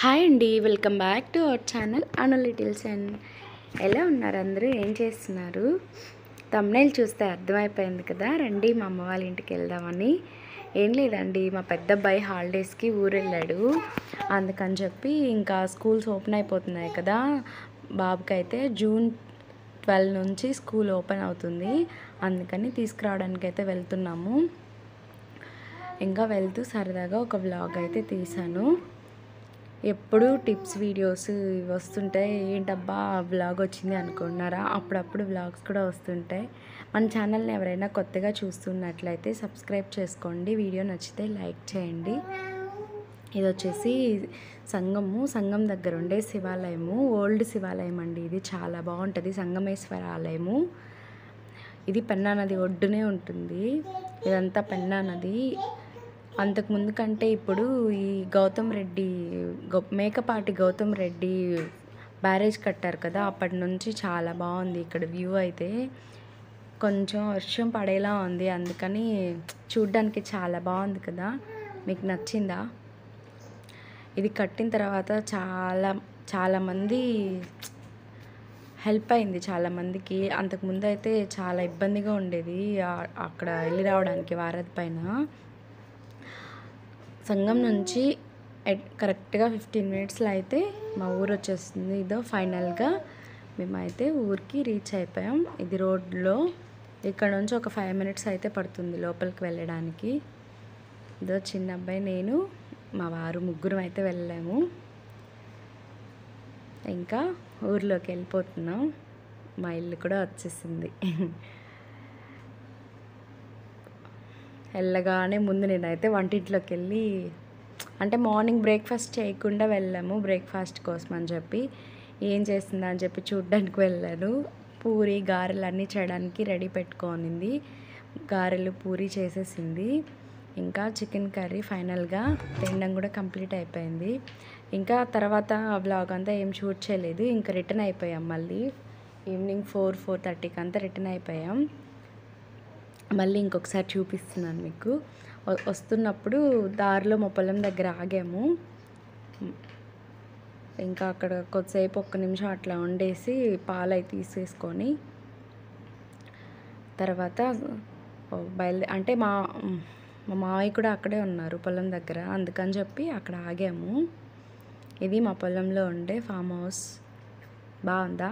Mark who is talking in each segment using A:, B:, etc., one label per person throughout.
A: Hi అండి, welcome back to our channel Anu littles. And ఎలా ఉన్నారు అందరూ? ఏం చేస్తున్నారు? థంబ్నెయిల్ చూస్తే అర్థమైపోయింది కదా, రండి మా అమ్మ వాళ్ళ ఇంటికి వెళ్దామని. ఏం లేదండి, మా పెద్ద అబ్బాయి హాలిడేస్కి ఊరు వెళ్ళాడు. అందుకని చెప్పి ఇంకా స్కూల్స్ ఓపెన్ అయిపోతున్నాయి కదా, బాబుకి అయితే జూన్ 12 నుంచి స్కూల్ ఓపెన్ అవుతుంది. అందుకని తీసుకురావడానికి అయితే వెళ్తున్నాము. ఇంకా వెళ్తూ సరదాగా ఒక వ్లాగ్ అయితే తీశాను. ఎప్పుడు టిప్స్ వీడియోస్ వస్తుంటాయి, ఏంటబ్బా వ్లాగ్ వచ్చింది అనుకున్నారా? అప్పుడప్పుడు వ్లాగ్స్ కూడా వస్తుంటాయి. మన ఛానల్ని ఎవరైనా కొత్తగా చూస్తున్నట్లయితే సబ్స్క్రైబ్ చేసుకోండి, వీడియో నచ్చితే లైక్ చేయండి. ఇది వచ్చేసి సంగం దగ్గర ఉండే శివాలయము, ఓల్డ్ శివాలయం అండి. ఇది చాలా బాగుంటుంది, సంగమేశ్వర ఆలయము. ఇది పెన్నా నది ఒడ్డునే ఉంటుంది. ఇదంతా పెన్నా నది. అంతకుముందు కంటే ఇప్పుడు ఈ మేకపాటి గౌతమ్ రెడ్డి బ్యారేజ్ కట్టారు కదా, అప్పటి నుంచి చాలా బాగుంది ఇక్కడ వ్యూ. అయితే కొంచెం వర్షం పడేలా ఉంది, అందుకని చూడ్డానికి చాలా బాగుంది కదా. మీకు నచ్చిందా? ఇది కట్టిన తర్వాత చాలామంది హెల్ప్ అయింది చాలామందికి. అంతకుముందు అయితే చాలా ఇబ్బందిగా ఉండేది అక్కడ వెళ్ళి రావడానికి వారధి పైన. సంగం నుంచి కరెక్ట్గా 15 మినిట్స్లో అయితే మా ఊరు వచ్చేస్తుంది. ఇదో ఫైనల్గా మేమైతే ఊరికి రీచ్ అయిపోయాం. ఇది రోడ్లో, ఇక్కడ నుంచి ఒక 5 మినిట్స్ అయితే పడుతుంది లోపలికి వెళ్ళడానికి. ఇదో చిన్న అబ్బాయి, నేను, మా వారు ముగ్గురం అయితే వెళ్ళాము. ఇంకా ఊర్లోకి వెళ్ళిపోతున్నాం. మా ఇల్లు కూడా వచ్చేసింది. వెళ్ళగానే ముందు నేనైతే వంటింట్లోకి వెళ్ళి, అంటే మార్నింగ్ బ్రేక్ఫాస్ట్ చేయకుండా వెళ్ళాము, బ్రేక్ఫాస్ట్ కోసం అని చెప్పి. ఏం చేస్తుందా అని చెప్పి చూడ్డానికి వెళ్ళాను. పూరి గారెలు అన్నీ చేయడానికి రెడీ పెట్టుకోనింది. గారెలు పూరి చేసేసింది. ఇంకా చికెన్ కర్రీ ఫైనల్గా తినడం కూడా కంప్లీట్ అయిపోయింది. ఇంకా తర్వాత వ్లాగ్ అంతా ఏం షూట్ చేయలేదు, ఇంకా రిటర్న్ అయిపోయాం. మళ్ళీ ఈవినింగ్ 4-4:30కి అంతా రిటర్న్ అయిపోయాం. మళ్ళీ ఇంకొకసారి చూపిస్తున్నాను మీకు. వస్తున్నప్పుడు దారిలో మా పొలం దగ్గర ఆగాము. ఇంకా అక్కడ కొద్దిసేపు 1 నిమిషం అట్లా ఉండేసి పాలు తీసేసుకొని తర్వాత అంటే మా మావయ్య కూడా అక్కడే ఉన్నారు పొలం దగ్గర, అందుకని చెప్పి అక్కడ ఆగాము. ఇది మా పొలంలో ఉండే ఫామ్ హౌస్. బాగుందా?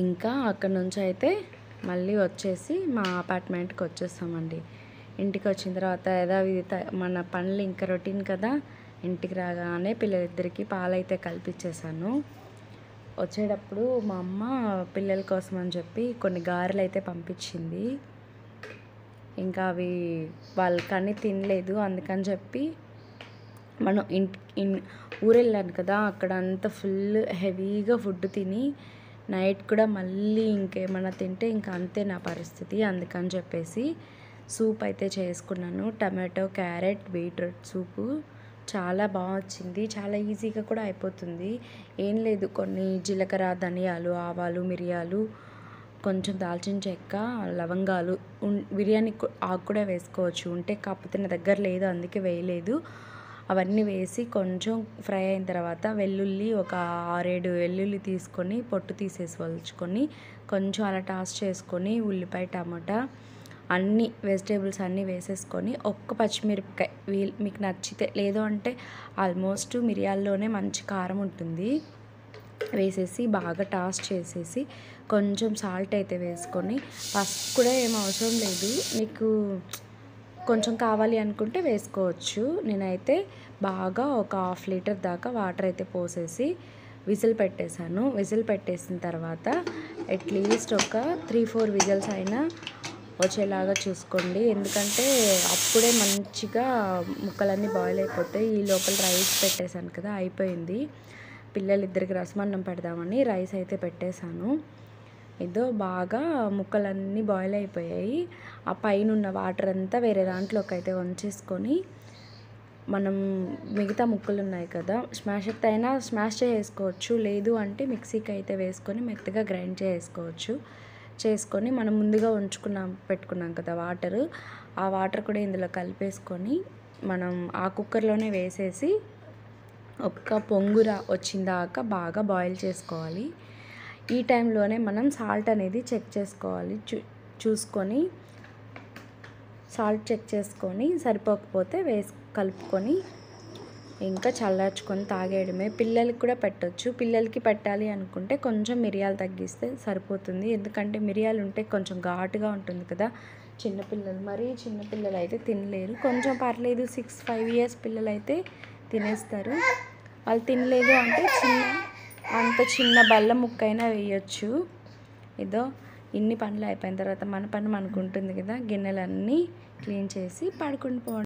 A: ఇంకా అక్కడ నుంచి అయితే మళ్ళీ వచ్చేసి మా అపార్ట్మెంట్కి వచ్చేస్తామండి. ఇంటికి వచ్చిన తర్వాత మన పనులు ఇంకా రొటీన్ కదా. ఇంటికి రాగానే పిల్లలిద్దరికి పాలైతే కల్పించేసాను. వచ్చేటప్పుడు మా అమ్మ పిల్లల కోసం అని చెప్పి కొన్ని గారెలు అయితే పంపించింది. ఇంకా అవి వాళ్ళకని తినలేదు, అందుకని చెప్పి మనం ఊరు వెళ్ళాను కదా, అక్కడ అంతా ఫుల్ హెవీగా ఫుడ్ తిని నైట్ కూడా మళ్ళీ ఇంకేమైనా తింటే ఇంకా అంతే నా పరిస్థితి. అందుకని చెప్పేసి సూప్ అయితే చేసుకున్నాను. టమాటో, క్యారెట్, బీట్రూట్ సూపు చాలా బాగా వచ్చింది. చాలా ఈజీగా కూడా అయిపోతుంది. ఏం లేదు, కొన్ని జీలకర్ర, ధనియాలు, ఆవాలు, మిరియాలు, కొంచెం దాల్చిన చెక్క, లవంగాలు, బిర్యానీ ఆకు కూడా వేసుకోవచ్చు ఉంటే, కాకపోతే నా దగ్గర లేదు అందుకే వేయలేదు. అవన్నీ వేసి కొంచెం ఫ్రై అయిన తర్వాత వెల్లుల్లి ఒక 6-7 వెల్లుల్లి తీసుకొని పొట్టు తీసేసి వలుచుకొని కొంచెం అలా టాస్ చేసుకొని ఉల్లిపాయ, టమాటా అన్ని వెజిటేబుల్స్ అన్నీ వేసేసుకొని ఒక్క పచ్చిమిరపకాయ మీకు నచ్చితే, లేదు అంటే ఆల్మోస్ట్ మిరియాల్లోనే మంచి కారం ఉంటుంది, వేసేసి బాగా టాస్ చేసేసి కొంచెం సాల్ట్ అయితే వేసుకొని, పసుపు కూడా ఏం అవసరం లేదు, మీకు కొంచెం కావాలి అనుకుంటే వేసుకోవచ్చు. నేనైతే బాగా ఒక 1/2 లీటర్ దాకా వాటర్ అయితే పోసేసి విజిల్ పెట్టేశాను. విజిల్ పెట్టేసిన తర్వాత అట్లీస్ట్ ఒక 3-4 విజిల్స్ అయినా వచ్చేలాగా చూసుకోండి, ఎందుకంటే అప్పుడే మంచిగా ముక్కలన్నీ బాయిల్ అయిపోతాయి. ఈ లోపల రైస్ పెట్టేశాను కదా, అయిపోయింది. పిల్లలిద్దరికి రసమన్నం పెడదామని రైస్ అయితే పెట్టేశాను. ఏదో బాగా ముక్కలన్నీ బాయిల్ అయిపోయాయి. ఆ పైన ఉన్న వాటర్ అంతా వేరే దాంట్లోకి అయితే వంచేసుకొని, మనం మిగతా ముక్కలు ఉన్నాయి కదా, స్మాషర్తో అయినా స్మాష్ చేసుకోవచ్చు, లేదు అంటే మిక్సీకి అయితే వేసుకొని మెత్తగా గ్రైండ్ చేసుకొని మనం ముందుగా పెట్టుకున్నాం కదా వాటరు, ఆ వాటర్ కూడా ఇందులో కలిపేసుకొని మనం ఆ కుక్కర్లోనే వేసేసి ఒక్క పొంగుర వచ్చిందాక బాగా బాయిల్ చేసుకోవాలి. ఈ టైంలోనే మనం సాల్ట్ అనేది చెక్ చేసుకోవాలి. చూసుకొని సాల్ట్ చెక్ చేసుకొని సరిపోకపోతే కలుపుకొని ఇంకా చల్లార్చుకొని తాగేయడమే. పిల్లలకి కూడా పెట్టొచ్చు. పిల్లలకి పెట్టాలి అనుకుంటే కొంచెం మిరియాలు తగ్గిస్తే సరిపోతుంది. ఎందుకంటే మిరియాలు ఉంటే కొంచెం ఘాటుగా ఉంటుంది కదా. చిన్నపిల్లలు అయితే తినలేరు. కొంచెం పర్లేదు 6-5 ఇయర్స్ పిల్లలు అయితే తినేస్తారు. వాళ్ళు తినలేదు అంటే అంత చిన్న బెల్లం ముక్కైనా వేయచ్చు. ఇన్ని పనులు అయిపోయిన తర్వాత మన పని మనకు ఉంటుంది కదా. గిన్నెలన్నీ క్లీన్ చేసి పడుకుని పోవడం.